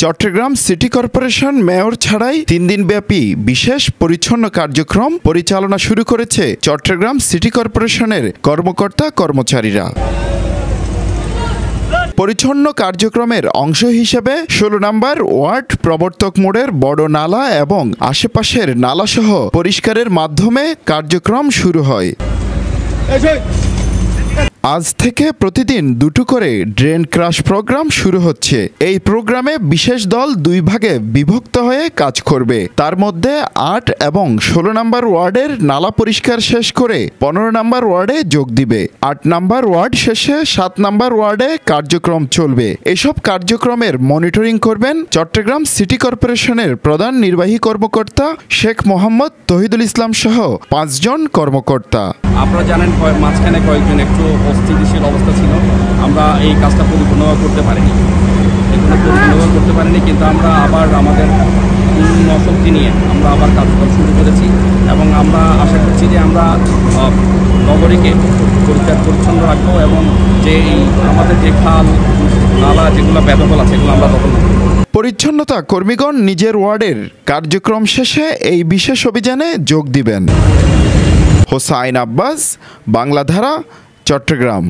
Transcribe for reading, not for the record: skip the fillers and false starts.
Chittagong city corporation mayor ছাড়াই 3 দিনব্যাপী বিশেষ পরিচ্ছন্ন কার্যক্রম পরিচালনা শুরু করেছে চট্টগ্রাম সিটি কর্পোরেশনের কর্মকর্তা-কর্মচারীরা। পরিচ্ছন্ন কার্যক্রমের অংশ হিসেবে 16 নম্বর ওয়ার্ড প্রবর্তক মোড়ের বড় নালা এবং আশেপাশের নালাসহ পরিষ্কারের মাধ্যমে কার্যক্রম শুরু হয়। আজ থেকে প্রতিদিন 2টো করে ড্রেন ক্রাশ প্রোগ্রাম শুরু হচ্ছে। এই প্রোগ্রামে বিশেষ দল 2 ভাগে বিভক্ত হয়ে কাজ করবে। তার মধ্যে 8 এবং 16 নম্বর ওয়ার্ডের নালা পরিষ্কার শেষ করে 15 নম্বর ওয়ার্ডে যোগ দিবে। 8 নম্বর ওয়ার্ড শেষে 7 নম্বর ওয়ার্ডে কার্যক্রম চলবে। এসব কার্যক্রমের মনিটরিং করবেন চট্টগ্রাম সিটি কর্পোরেশনের প্রধান নির্বাহী কর্মকর্তা শেখ মোহাম্মদ তহিদুল ইসলাম সহ 5 জন কর্মকর্তা। আপনারা জানেন মাঝখানে কয়েকজন একটু অস্থিতিশীল অবস্থা ছিল, আমরা এই কাজটা পরিপূর্ণভাবে করতে পারিনি কিন্তু আমরা আবার আমাদের শক্তি নিয়ে আমরা আবার কার্যক্রম শুরু করেছি এবং আমরা আশা করছি যে আমরা নগরীকে পরিষ্কার পরিচ্ছন্ন রাখবো এবং যে আমাদের যে খাল নালা যেগুলো বেদখল আছে সেগুলো আমরা দখল করব। পরিচ্ছন্নতা কর্মীগণ নিজের ওয়ার্ডের কার্যক্রম শেষে এই বিশেষ অভিযানে যোগ দিবেন। হোসাইন আব্বাস, বাংলাধারা, চট্টগ্রাম।